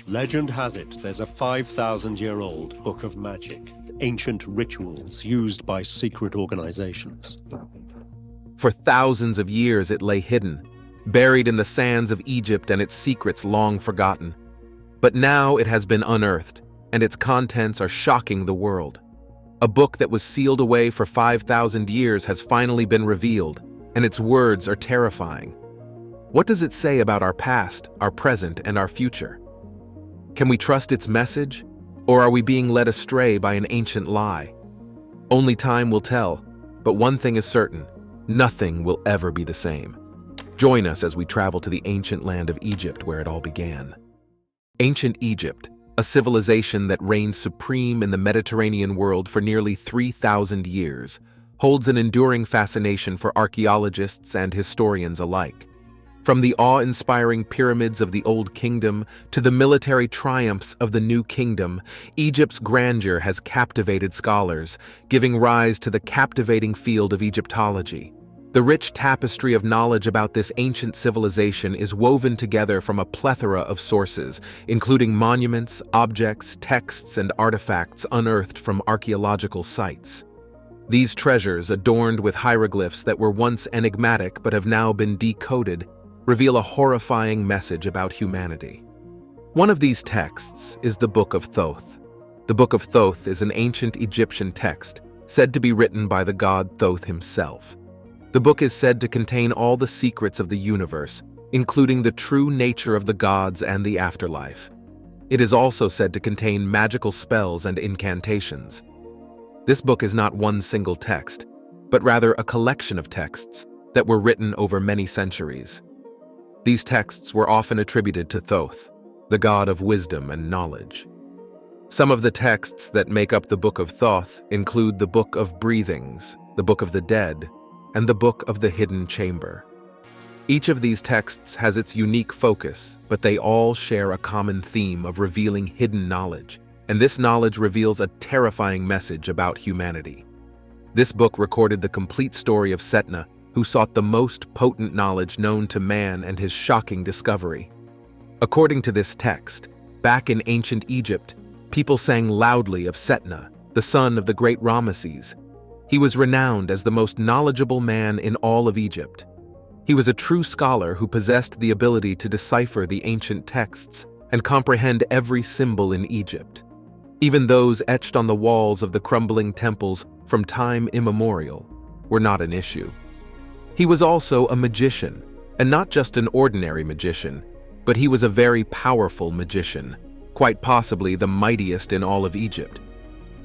Legend has it there's a 5,000-year-old book of magic, ancient rituals used by secret organizations. For thousands of years it lay hidden, buried in the sands of Egypt and its secrets long forgotten. But now it has been unearthed, and its contents are shocking the world. A book that was sealed away for 5,000 years has finally been revealed, and its words are terrifying. What does it say about our past, our present, and our future? Can we trust its message, or are we being led astray by an ancient lie? Only time will tell, but one thing is certain: nothing will ever be the same. Join us as we travel to the ancient land of Egypt where it all began. Ancient Egypt, a civilization that reigned supreme in the Mediterranean world for nearly 3,000 years, holds an enduring fascination for archaeologists and historians alike. From the awe-inspiring pyramids of the Old Kingdom to the military triumphs of the New Kingdom, Egypt's grandeur has captivated scholars, giving rise to the captivating field of Egyptology. The rich tapestry of knowledge about this ancient civilization is woven together from a plethora of sources, including monuments, objects, texts, and artifacts unearthed from archaeological sites. These treasures, adorned with hieroglyphs that were once enigmatic but have now been decoded, reveal a horrifying message about humanity. One of these texts is the Book of Thoth. The Book of Thoth is an ancient Egyptian text, said to be written by the god Thoth himself. The book is said to contain all the secrets of the universe, including the true nature of the gods and the afterlife. It is also said to contain magical spells and incantations. This book is not one single text, but rather a collection of texts that were written over many centuries. These texts were often attributed to Thoth, the god of wisdom and knowledge. Some of the texts that make up the Book of Thoth include the Book of Breathings, the Book of the Dead, and the Book of the Hidden Chamber. Each of these texts has its unique focus, but they all share a common theme of revealing hidden knowledge, and this knowledge reveals a terrifying message about humanity. This book recorded the complete story of Setna, who sought the most potent knowledge known to man, and his shocking discovery. According to this text, back in ancient Egypt, people sang loudly of Setna, the son of the great Ramesses. He was renowned as the most knowledgeable man in all of Egypt. He was a true scholar who possessed the ability to decipher the ancient texts and comprehend every symbol in Egypt, even those etched on the walls of the crumbling temples from time immemorial were not an issue. He was also a magician, and not just an ordinary magician, but he was a very powerful magician, quite possibly the mightiest in all of Egypt.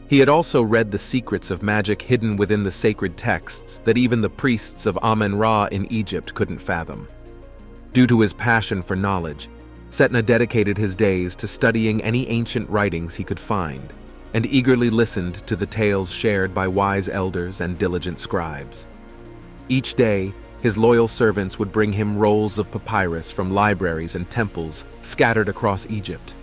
He had also read the secrets of magic hidden within the sacred texts that even the priests of Amen-Ra in Egypt couldn't fathom. Due to his passion for knowledge, Setna dedicated his days to studying any ancient writings he could find, and eagerly listened to the tales shared by wise elders and diligent scribes. Each day, his loyal servants would bring him rolls of papyrus from libraries and temples scattered across Egypt.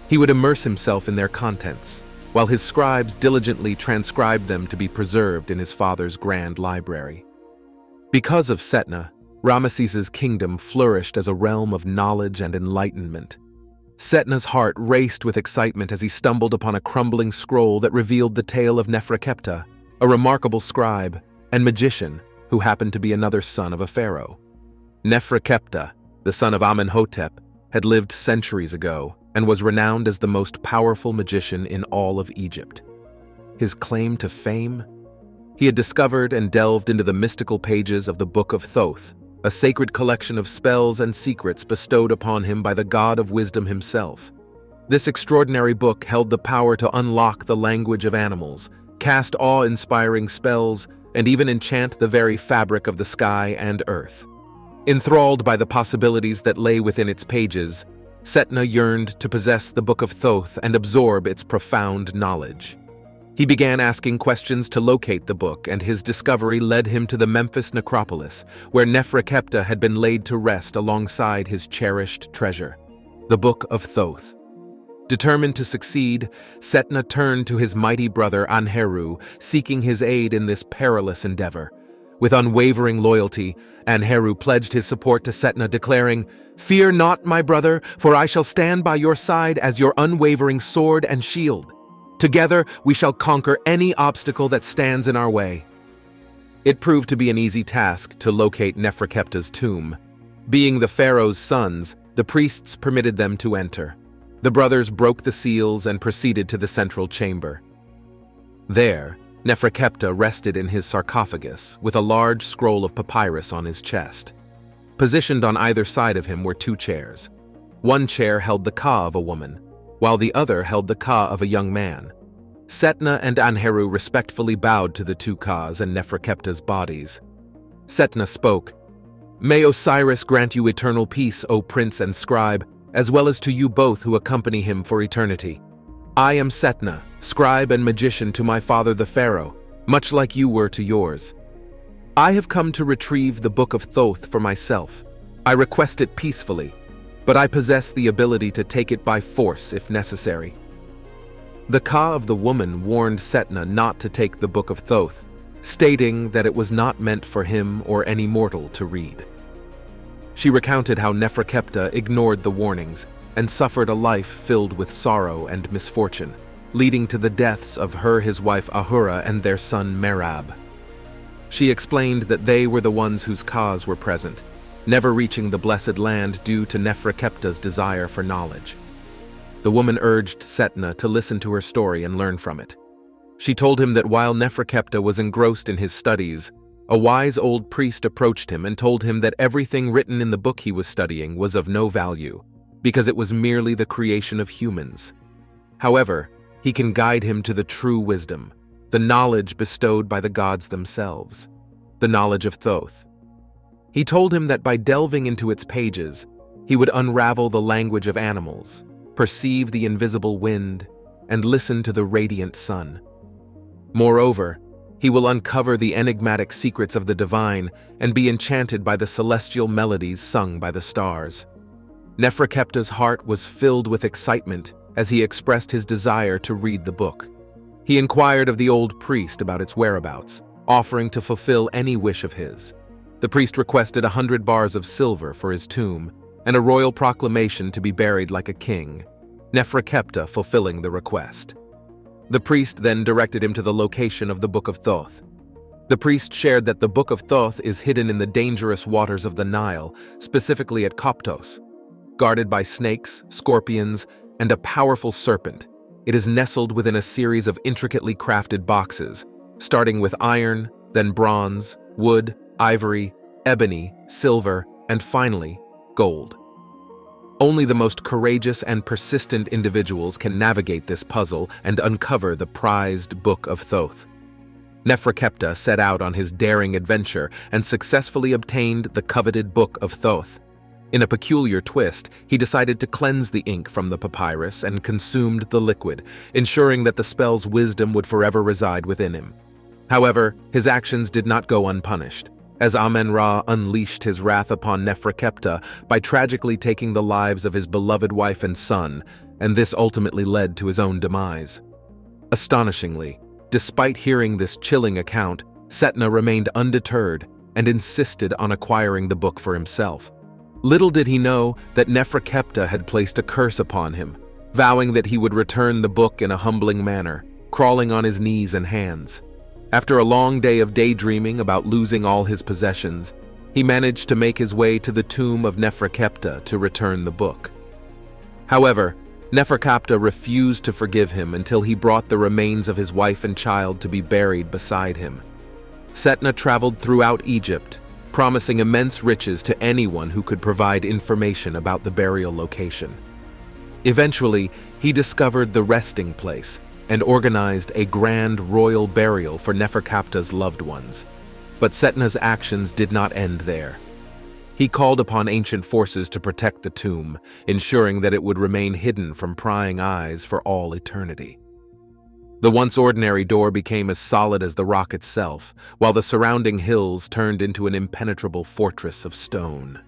He would immerse himself in their contents, while his scribes diligently transcribed them to be preserved in his father's grand library. Because of Setna, Ramesses' kingdom flourished as a realm of knowledge and enlightenment. Setna's heart raced with excitement as he stumbled upon a crumbling scroll that revealed the tale of Neferkepta, a remarkable scribe and magician who happened to be another son of a pharaoh. Neferkepta, the son of Amenhotep, had lived centuries ago and was renowned as the most powerful magician in all of Egypt. His claim to fame? He had discovered and delved into the mystical pages of the Book of Thoth, a sacred collection of spells and secrets bestowed upon him by the god of wisdom himself. This extraordinary book held the power to unlock the language of animals, cast awe-inspiring spells, and even enchant the very fabric of the sky and earth. Enthralled by the possibilities that lay within its pages, Setna yearned to possess the Book of Thoth and absorb its profound knowledge. He began asking questions to locate the book, and his discovery led him to the Memphis necropolis, where Neferkepta had been laid to rest alongside his cherished treasure, the Book of Thoth. Determined to succeed, Setna turned to his mighty brother Anheru, seeking his aid in this perilous endeavor. With unwavering loyalty, Anheru pledged his support to Setna, declaring, "Fear not, my brother, for I shall stand by your side as your unwavering sword and shield. Together we shall conquer any obstacle that stands in our way." It proved to be an easy task to locate Neferkepta's tomb. Being the pharaoh's sons, the priests permitted them to enter. The brothers broke the seals and proceeded to the central chamber. There, Neferkepta rested in his sarcophagus with a large scroll of papyrus on his chest. Positioned on either side of him were two chairs. One chair held the ka of a woman, while the other held the ka of a young man. Setna and Anheru respectfully bowed to the two kas and Neferkepta's bodies. Setna spoke, "May Osiris grant you eternal peace, O prince and scribe, as well as to you both who accompany him for eternity. I am Setna, scribe and magician to my father the pharaoh, much like you were to yours. I have come to retrieve the Book of Thoth for myself. I request it peacefully, but I possess the ability to take it by force if necessary." The ka of the woman warned Setna not to take the Book of Thoth, stating that it was not meant for him or any mortal to read. She recounted how Neferkepta ignored the warnings and suffered a life filled with sorrow and misfortune, leading to the deaths of his wife Ahura and their son Merab. She explained that they were the ones whose kas were present, never reaching the blessed land due to Neferkepta's desire for knowledge. The woman urged Setna to listen to her story and learn from it. She told him that while Neferkepta was engrossed in his studies, a wise old priest approached him and told him that everything written in the book he was studying was of no value, because it was merely the creation of humans. However, he can guide him to the true wisdom, the knowledge bestowed by the gods themselves, the knowledge of Thoth. He told him that by delving into its pages, he would unravel the language of animals, perceive the invisible wind, and listen to the radiant sun. Moreover, he will uncover the enigmatic secrets of the divine and be enchanted by the celestial melodies sung by the stars. Neferkepta's heart was filled with excitement as he expressed his desire to read the book. He inquired of the old priest about its whereabouts, offering to fulfill any wish of his. The priest requested 100 bars of silver for his tomb and a royal proclamation to be buried like a king, Neferkepta fulfilling the request. The priest then directed him to the location of the Book of Thoth. The priest shared that the Book of Thoth is hidden in the dangerous waters of the Nile, specifically at Koptos. Guarded by snakes, scorpions, and a powerful serpent, it is nestled within a series of intricately crafted boxes, starting with iron, then bronze, wood, ivory, ebony, silver, and finally, gold. Only the most courageous and persistent individuals can navigate this puzzle and uncover the prized Book of Thoth. Neferkepta set out on his daring adventure and successfully obtained the coveted Book of Thoth. In a peculiar twist, he decided to cleanse the ink from the papyrus and consumed the liquid, ensuring that the spell's wisdom would forever reside within him. However, his actions did not go unpunished, as Amen-Ra unleashed his wrath upon Neferkepta by tragically taking the lives of his beloved wife and son, and this ultimately led to his own demise. Astonishingly, despite hearing this chilling account, Setna remained undeterred and insisted on acquiring the book for himself. Little did he know that Neferkepta had placed a curse upon him, vowing that he would return the book in a humbling manner, crawling on his knees and hands. After a long day of daydreaming about losing all his possessions, he managed to make his way to the tomb of Neferkepta to return the book. However, Neferkepta refused to forgive him until he brought the remains of his wife and child to be buried beside him. Setna traveled throughout Egypt, promising immense riches to anyone who could provide information about the burial location. Eventually, he discovered the resting place and organized a grand royal burial for Neferkepta's loved ones. But Setna's actions did not end there. He called upon ancient forces to protect the tomb, ensuring that it would remain hidden from prying eyes for all eternity. The once ordinary door became as solid as the rock itself, while the surrounding hills turned into an impenetrable fortress of stone.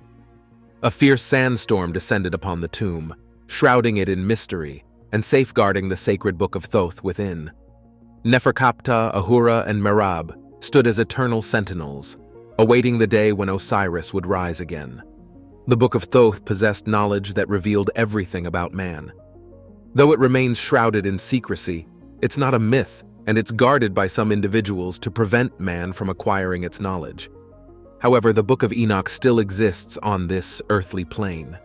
A fierce sandstorm descended upon the tomb, shrouding it in mystery and safeguarding the sacred Book of Thoth within. Neferkepta, Ahura, and Merab stood as eternal sentinels, awaiting the day when Osiris would rise again. The Book of Thoth possessed knowledge that revealed everything about man. Though it remains shrouded in secrecy, it's not a myth, and it's guarded by some individuals to prevent man from acquiring its knowledge. However, the Book of Enoch still exists on this earthly plane.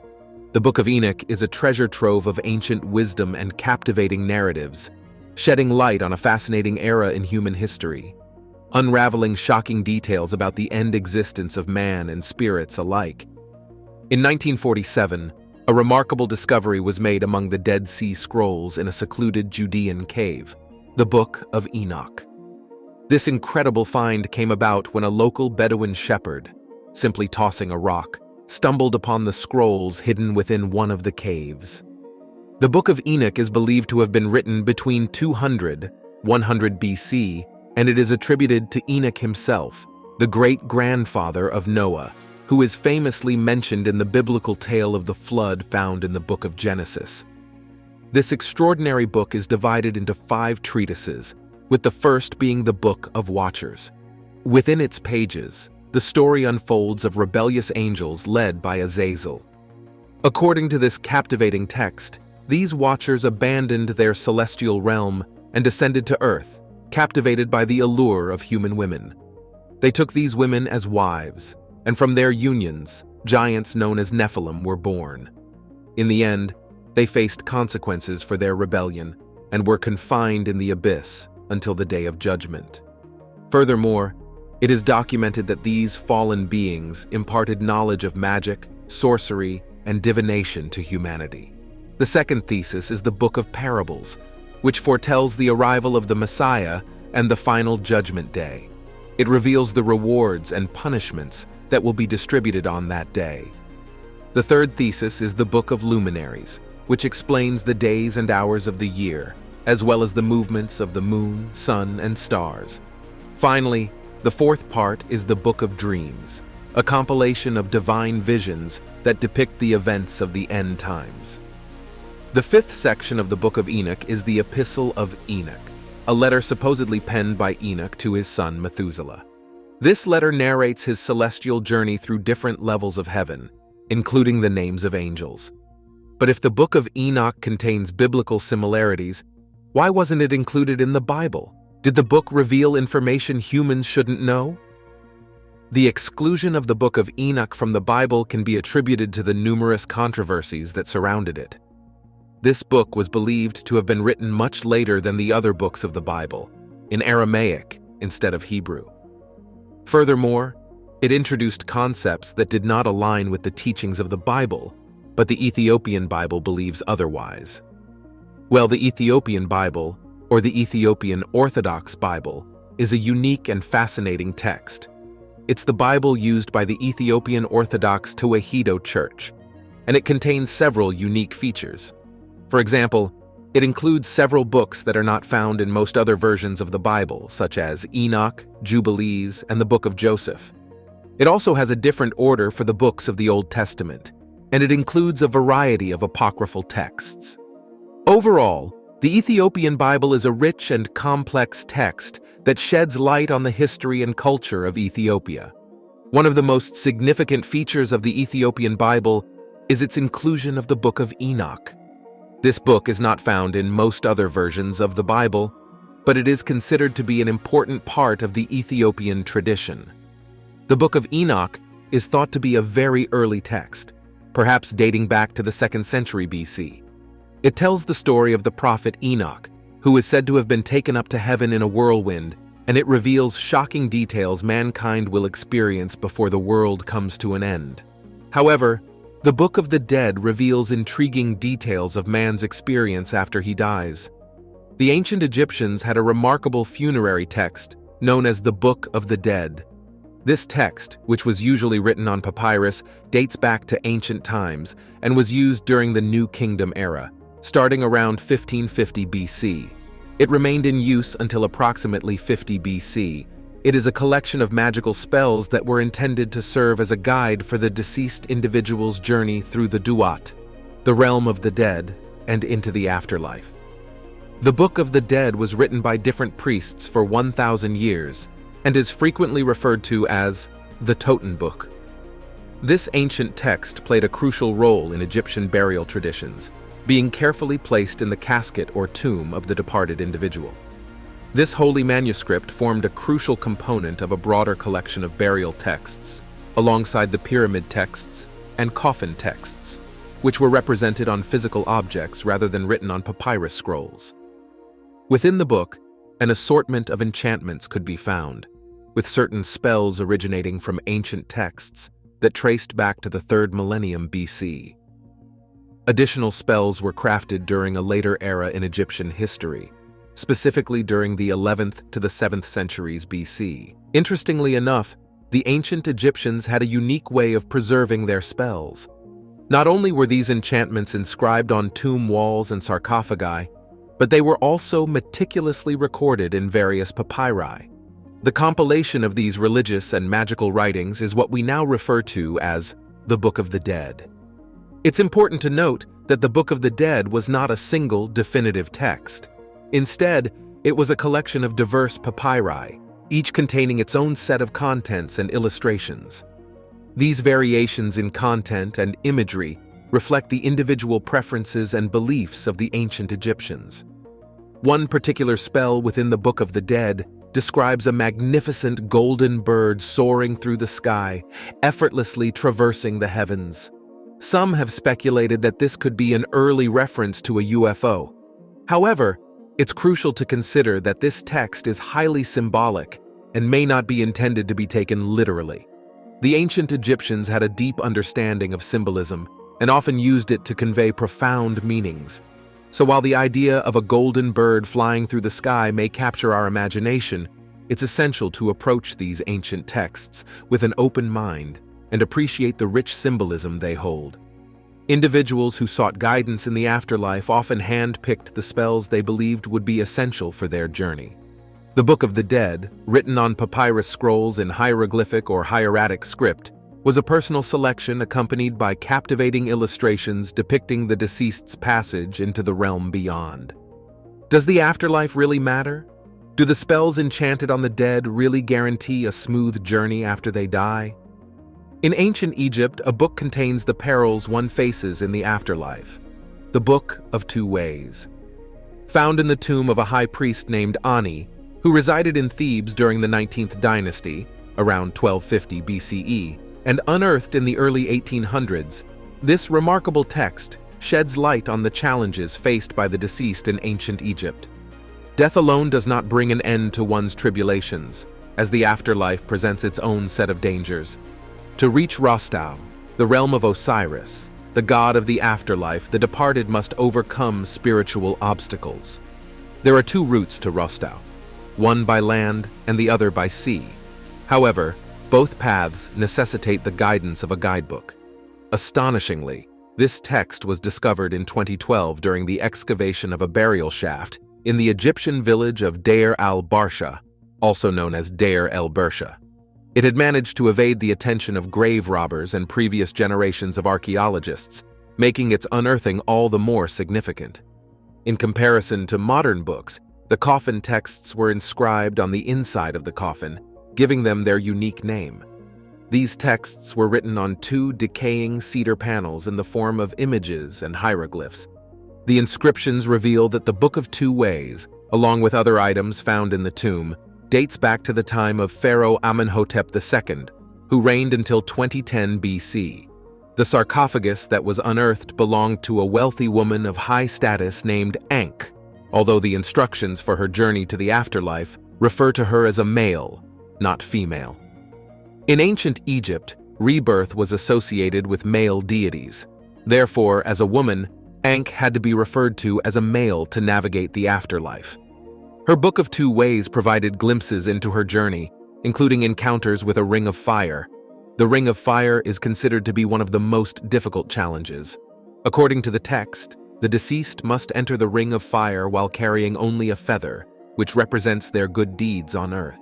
The Book of Enoch is a treasure trove of ancient wisdom and captivating narratives, shedding light on a fascinating era in human history, unraveling shocking details about the end existence of man and spirits alike. In 1947, a remarkable discovery was made among the Dead Sea Scrolls in a secluded Judean cave, the Book of Enoch. This incredible find came about when a local Bedouin shepherd, simply tossing a rock, stumbled upon the scrolls hidden within one of the caves. The Book of Enoch is believed to have been written between 100 BC, and it is attributed to Enoch himself, the great-grandfather of Noah, who is famously mentioned in the biblical tale of the flood found in the Book of Genesis. This extraordinary book is divided into 5 treatises, with the first being the Book of Watchers. Within its pages, the story unfolds of rebellious angels led by Azazel. According to this captivating text, these watchers abandoned their celestial realm and descended to earth, captivated by the allure of human women. They took these women as wives, and from their unions, giants known as Nephilim were born. In the end, they faced consequences for their rebellion and were confined in the abyss until the day of judgment. Furthermore, it is documented that these fallen beings imparted knowledge of magic, sorcery, and divination to humanity. The second thesis is the Book of Parables, which foretells the arrival of the Messiah and the final judgment day. It reveals the rewards and punishments that will be distributed on that day. The third thesis is the Book of Luminaries, which explains the days and hours of the year, as well as the movements of the moon, sun, and stars. Finally, the fourth part is the Book of Dreams, a compilation of divine visions that depict the events of the end times. The fifth section of the Book of Enoch is the Epistle of Enoch, a letter supposedly penned by Enoch to his son Methuselah. This letter narrates his celestial journey through different levels of heaven, including the names of angels. But if the Book of Enoch contains biblical similarities, why wasn't it included in the Bible? Did the book reveal information humans shouldn't know? The exclusion of the Book of Enoch from the Bible can be attributed to the numerous controversies that surrounded it. This book was believed to have been written much later than the other books of the Bible, in Aramaic instead of Hebrew. Furthermore, it introduced concepts that did not align with the teachings of the Bible, but the Ethiopian Bible believes otherwise. Well, the Ethiopian Bible, or the Ethiopian Orthodox Bible, is a unique and fascinating text. It's the Bible used by the Ethiopian Orthodox Tewahedo Church, and it contains several unique features. For example, it includes several books that are not found in most other versions of the Bible, such as Enoch, Jubilees, and the Book of Joseph. It also has a different order for the books of the Old Testament, and it includes a variety of apocryphal texts. Overall, the Ethiopian Bible is a rich and complex text that sheds light on the history and culture of Ethiopia. One of the most significant features of the Ethiopian Bible is its inclusion of the Book of Enoch. This book is not found in most other versions of the Bible, but it is considered to be an important part of the Ethiopian tradition. The Book of Enoch is thought to be a very early text, perhaps dating back to the 2nd century BC. It tells the story of the prophet Enoch, who is said to have been taken up to heaven in a whirlwind, and it reveals shocking details mankind will experience before the world comes to an end. However, the Book of the Dead reveals intriguing details of man's experience after he dies. The ancient Egyptians had a remarkable funerary text known as the Book of the Dead. This text, which was usually written on papyrus, dates back to ancient times and was used during the New Kingdom era, starting around 1550 BC. It remained in use until approximately 50 BC. It is a collection of magical spells that were intended to serve as a guide for the deceased individual's journey through the Duat, the realm of the dead, and into the afterlife. The Book of the Dead was written by different priests for 1,000 years and is frequently referred to as the Toten Book. This ancient text played a crucial role in Egyptian burial traditions, being carefully placed in the casket or tomb of the departed individual. This holy manuscript formed a crucial component of a broader collection of burial texts, alongside the pyramid texts and coffin texts, which were represented on physical objects rather than written on papyrus scrolls. Within the book, an assortment of enchantments could be found, with certain spells originating from ancient texts that traced back to the 3rd millennium BC. Additional spells were crafted during a later era in Egyptian history, specifically during the 11th to the 7th centuries BC. Interestingly enough, the ancient Egyptians had a unique way of preserving their spells. Not only were these enchantments inscribed on tomb walls and sarcophagi, but they were also meticulously recorded in various papyri. The compilation of these religious and magical writings is what we now refer to as the Book of the Dead. It's important to note that the Book of the Dead was not a single definitive text. Instead, it was a collection of diverse papyri, each containing its own set of contents and illustrations. These variations in content and imagery reflect the individual preferences and beliefs of the ancient Egyptians. One particular spell within the Book of the Dead describes a magnificent golden bird soaring through the sky, effortlessly traversing the heavens. Some have speculated that this could be an early reference to a UFO. However, it's crucial to consider that this text is highly symbolic and may not be intended to be taken literally. The ancient Egyptians had a deep understanding of symbolism and often used it to convey profound meanings. So while the idea of a golden bird flying through the sky may capture our imagination, it's essential to approach these ancient texts with an open mind and appreciate the rich symbolism they hold. Individuals who sought guidance in the afterlife often hand-picked the spells they believed would be essential for their journey. The Book of the Dead, written on papyrus scrolls in hieroglyphic or hieratic script, was a personal selection accompanied by captivating illustrations depicting the deceased's passage into the realm beyond. Does the afterlife really matter? Do the spells enchanted on the dead really guarantee a smooth journey after they die? In ancient Egypt, a book contains the perils one faces in the afterlife, the Book of Two Ways. Found in the tomb of a high priest named Ani, who resided in Thebes during the 19th dynasty, around 1250 BCE, and unearthed in the early 1800s, this remarkable text sheds light on the challenges faced by the deceased in ancient Egypt. Death alone does not bring an end to one's tribulations, as the afterlife presents its own set of dangers. To reach Rostau, the realm of Osiris, the god of the afterlife, the departed must overcome spiritual obstacles. There are two routes to Rostau, one by land and the other by sea. However, both paths necessitate the guidance of a guidebook. Astonishingly, this text was discovered in 2012 during the excavation of a burial shaft in the Egyptian village of Deir al-Barsha, also known as Deir el-Bersha. It had managed to evade the attention of grave robbers and previous generations of archaeologists, making its unearthing all the more significant. In comparison to modern books, the coffin texts were inscribed on the inside of the coffin, giving them their unique name. These texts were written on two decaying cedar panels in the form of images and hieroglyphs. The inscriptions reveal that the Book of Two Ways, along with other items found in the tomb, dates back to the time of Pharaoh Amenhotep II, who reigned until 2010 BC. The sarcophagus that was unearthed belonged to a wealthy woman of high status named Ankh, although the instructions for her journey to the afterlife refer to her as a male, not female. In ancient Egypt, rebirth was associated with male deities. Therefore, as a woman, Ankh had to be referred to as a male to navigate the afterlife. Her Book of Two Ways provided glimpses into her journey, including encounters with a ring of fire. The ring of fire is considered to be one of the most difficult challenges. According to the text, the deceased must enter the ring of fire while carrying only a feather, which represents their good deeds on earth.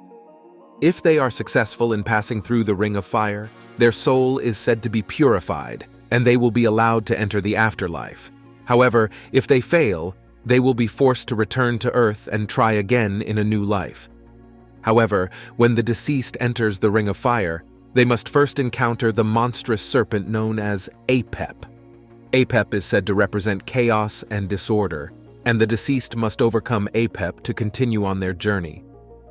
If they are successful in passing through the ring of fire, their soul is said to be purified, and they will be allowed to enter the afterlife. However, if they fail, they will be forced to return to earth and try again in a new life. However, when the deceased enters the ring of fire, They must first encounter the monstrous serpent known as Apep. Apep is said to represent chaos and disorder, and the deceased must overcome Apep to continue on their journey.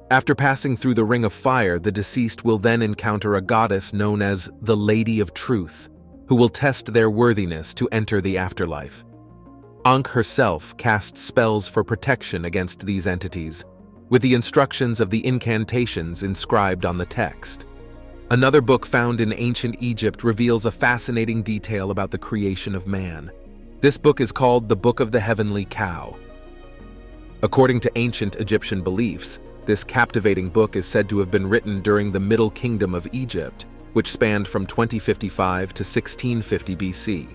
After passing through the ring of fire, the deceased will then encounter a goddess known as the Lady of Truth, who will test their worthiness to enter the afterlife. Ankh herself casts spells for protection against these entities, with the instructions of the incantations inscribed on the text. Another book found in ancient Egypt reveals a fascinating detail about the creation of man. This book is called the Book of the Heavenly Cow. According to ancient Egyptian beliefs, this captivating book is said to have been written during the Middle Kingdom of Egypt, which spanned from 2055 to 1650 BC.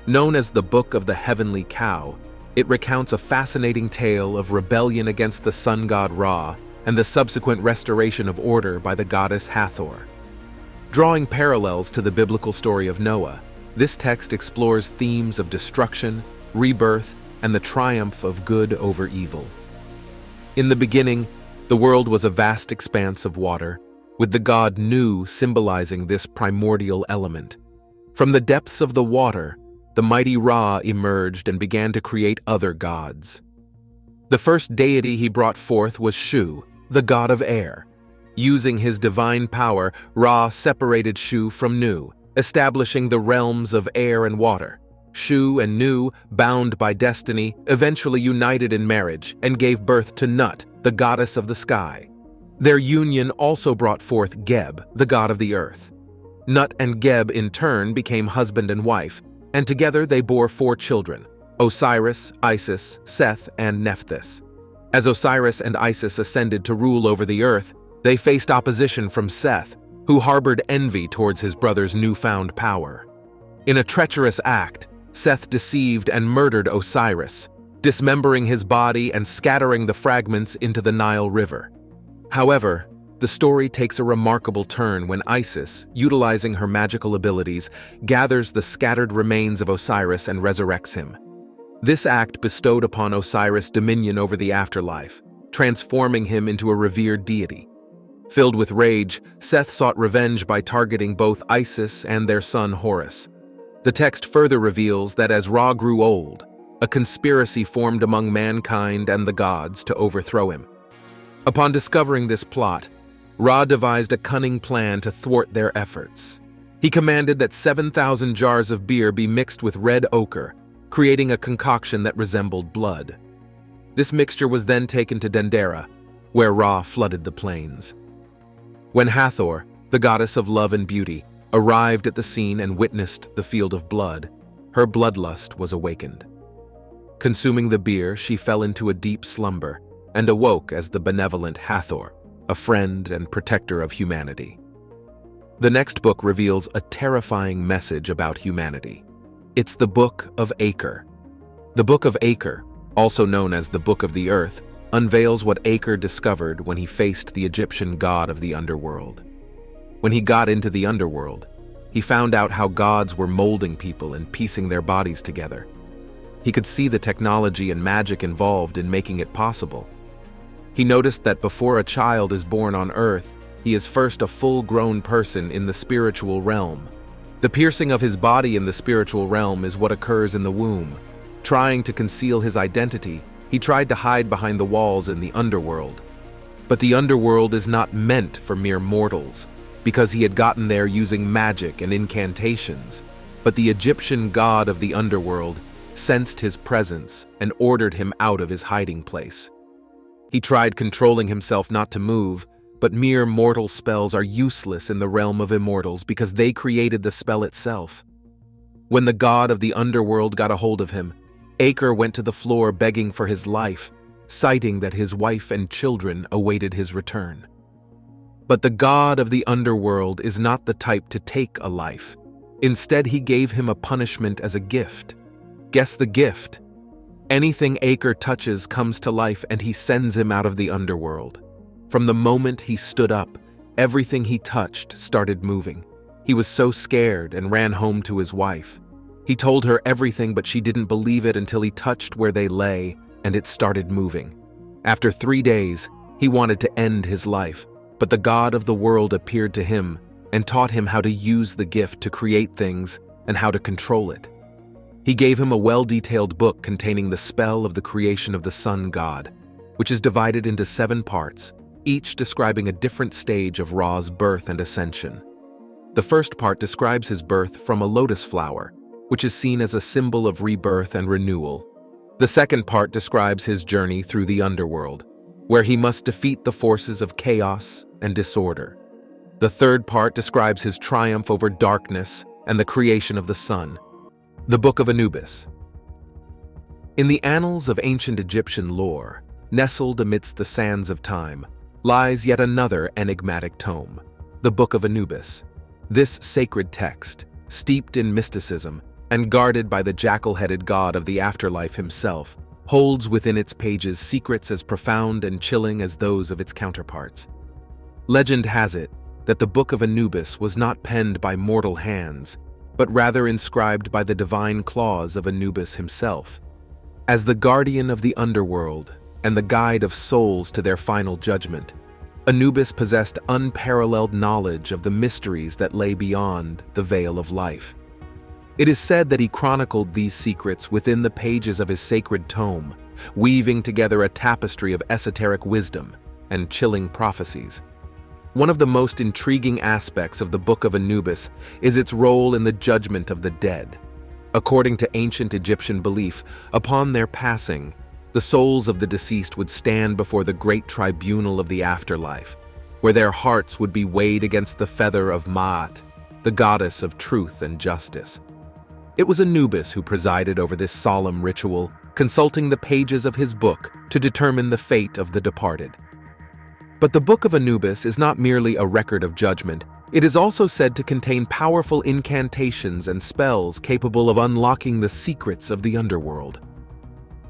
Known as the Book of the Heavenly Cow, it recounts a fascinating tale of rebellion against the sun god Ra and the subsequent restoration of order by the goddess Hathor. Drawing parallels to the biblical story of Noah, this text explores themes of destruction, rebirth, and the triumph of good over evil. In the beginning, the world was a vast expanse of water, with the god Nu symbolizing this primordial element. From the depths of the water, the mighty Ra emerged and began to create other gods. The first deity he brought forth was Shu, the god of air. Using his divine power, Ra separated Shu from Nu, establishing the realms of air and water. Shu and Nu, bound by destiny, eventually united in marriage and gave birth to Nut, the goddess of the sky. Their union also brought forth Geb, the god of the earth. Nut and Geb in turn became husband and wife, and together they bore 4 children: Osiris, Isis, Seth, and Nephthys. As Osiris and Isis ascended to rule over the earth, they faced opposition from Seth, who harbored envy towards his brother's newfound power. In a treacherous act, Seth deceived and murdered Osiris, dismembering his body and scattering the fragments into the Nile River. However, the story takes a remarkable turn when Isis, utilizing her magical abilities, gathers the scattered remains of Osiris and resurrects him. This act bestowed upon Osiris dominion over the afterlife, transforming him into a revered deity. Filled with rage, Seth sought revenge by targeting both Isis and their son Horus. The text further reveals that as Ra grew old, a conspiracy formed among mankind and the gods to overthrow him. Upon discovering this plot, Ra devised a cunning plan to thwart their efforts. He commanded that 7,000 jars of beer be mixed with red ochre, creating a concoction that resembled blood. This mixture was then taken to Dendera, where Ra flooded the plains. When Hathor, the goddess of love and beauty, arrived at the scene and witnessed the field of blood, her bloodlust was awakened. Consuming the beer, she fell into a deep slumber and awoke as the benevolent Hathor, a friend and protector of humanity. The next book reveals a terrifying message about humanity. It's the Book of Aker. The Book of Aker, also known as the Book of the Earth, unveils what Aker discovered when he faced the Egyptian god of the underworld. When he got into the underworld, he found out how gods were molding people and piecing their bodies together. He could see the technology and magic involved in making it possible. He noticed that before a child is born on earth, he is first a full-grown person in the spiritual realm. The piercing of his body in the spiritual realm is what occurs in the womb. Trying to conceal his identity, he tried to hide behind the walls in the underworld. But the underworld is not meant for mere mortals, because he had gotten there using magic and incantations. But the Egyptian god of the underworld sensed his presence and ordered him out of his hiding place. He tried controlling himself not to move, but mere mortal spells are useless in the realm of immortals because they created the spell itself. When the god of the underworld got a hold of him, Aker went to the floor begging for his life, citing that his wife and children awaited his return. But the god of the underworld is not the type to take a life. Instead, he gave him a punishment as a gift. Guess the gift. Anything Aker touches comes to life and he sends him out of the underworld. From the moment he stood up, everything he touched started moving. He was so scared and ran home to his wife. He told her everything, but she didn't believe it until he touched where they lay and it started moving. After 3 days, he wanted to end his life, but the god of the world appeared to him and taught him how to use the gift to create things and how to control it. He gave him a well-detailed book containing the spell of the creation of the sun god, which is divided into 7 parts, each describing a different stage of Ra's birth and ascension. The first part describes his birth from a lotus flower, which is seen as a symbol of rebirth and renewal. The second part describes his journey through the underworld, where he must defeat the forces of chaos and disorder. The third part describes his triumph over darkness and the creation of the sun. The Book of Anubis. In the annals of ancient Egyptian lore, nestled amidst the sands of time, lies yet another enigmatic tome, the Book of Anubis. This sacred text, steeped in mysticism and guarded by the jackal-headed god of the afterlife himself, holds within its pages secrets as profound and chilling as those of its counterparts. Legend has it that the Book of Anubis was not penned by mortal hands, but rather inscribed by the divine claws of Anubis himself. As the guardian of the underworld and the guide of souls to their final judgment, Anubis possessed unparalleled knowledge of the mysteries that lay beyond the veil of life. It is said that he chronicled these secrets within the pages of his sacred tome, weaving together a tapestry of esoteric wisdom and chilling prophecies. One of the most intriguing aspects of the Book of Anubis is its role in the judgment of the dead. According to ancient Egyptian belief, upon their passing, the souls of the deceased would stand before the great tribunal of the afterlife, where their hearts would be weighed against the feather of Ma'at, the goddess of truth and justice. It was Anubis who presided over this solemn ritual, consulting the pages of his book to determine the fate of the departed. But the Book of Anubis is not merely a record of judgment. It is also said to contain powerful incantations and spells capable of unlocking the secrets of the underworld.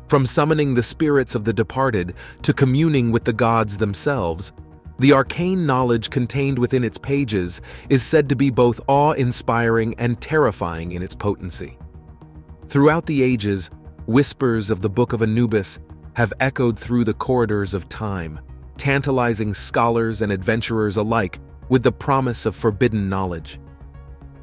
From summoning the spirits of the departed to communing with the gods themselves, the arcane knowledge contained within its pages is said to be both awe-inspiring and terrifying in its potency. Throughout the ages, whispers of the Book of Anubis have echoed through the corridors of time, tantalizing scholars and adventurers alike with the promise of forbidden knowledge.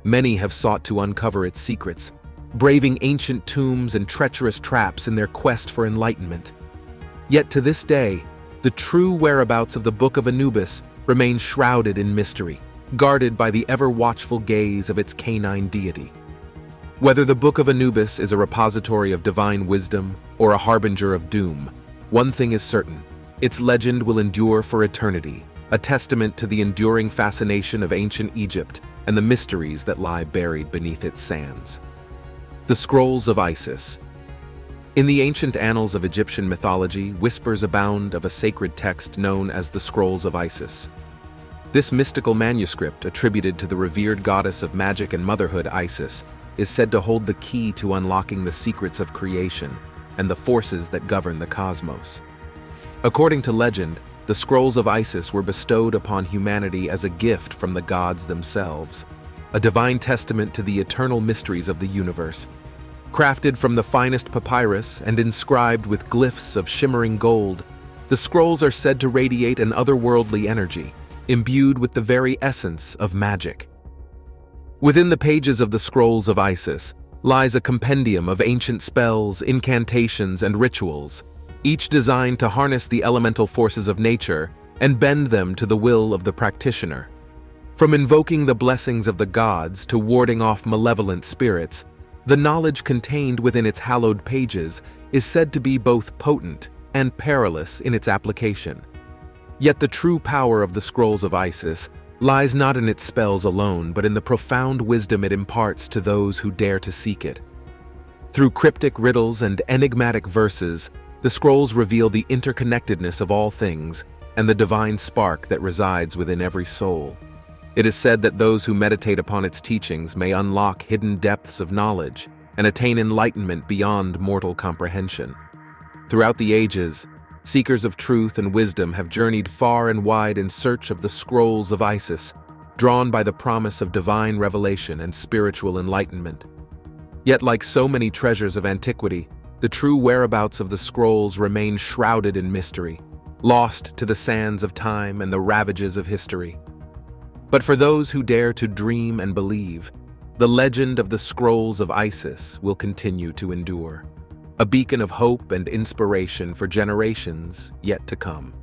Many have sought to uncover its secrets, braving ancient tombs and treacherous traps in their quest for enlightenment. Yet to this day, the true whereabouts of the Book of Anubis remain shrouded in mystery, guarded by the ever-watchful gaze of its canine deity. Whether the Book of Anubis is a repository of divine wisdom or a harbinger of doom, one thing is certain: its legend will endure for eternity, a testament to the enduring fascination of ancient Egypt and the mysteries that lie buried beneath its sands. The Scrolls of Isis. In the ancient annals of Egyptian mythology, whispers abound of a sacred text known as the Scrolls of Isis. This mystical manuscript, attributed to the revered goddess of magic and motherhood Isis, is said to hold the key to unlocking the secrets of creation and the forces that govern the cosmos. According to legend, the Scrolls of Isis were bestowed upon humanity as a gift from the gods themselves, a divine testament to the eternal mysteries of the universe. Crafted from the finest papyrus and inscribed with glyphs of shimmering gold, the scrolls are said to radiate an otherworldly energy, imbued with the very essence of magic. Within the pages of the Scrolls of Isis lies a compendium of ancient spells, incantations, and rituals, each designed to harness the elemental forces of nature and bend them to the will of the practitioner. From invoking the blessings of the gods to warding off malevolent spirits, the knowledge contained within its hallowed pages is said to be both potent and perilous in its application. Yet the true power of the Scrolls of Isis lies not in its spells alone, but in the profound wisdom it imparts to those who dare to seek it. Through cryptic riddles and enigmatic verses, the scrolls reveal the interconnectedness of all things and the divine spark that resides within every soul. It is said that those who meditate upon its teachings may unlock hidden depths of knowledge and attain enlightenment beyond mortal comprehension. Throughout the ages, seekers of truth and wisdom have journeyed far and wide in search of the Scrolls of Isis, drawn by the promise of divine revelation and spiritual enlightenment. Yet, like so many treasures of antiquity, the true whereabouts of the scrolls remain shrouded in mystery, lost to the sands of time and the ravages of history. But for those who dare to dream and believe, the legend of the scrolls of Isis will continue to endure, a beacon of hope and inspiration for generations yet to come.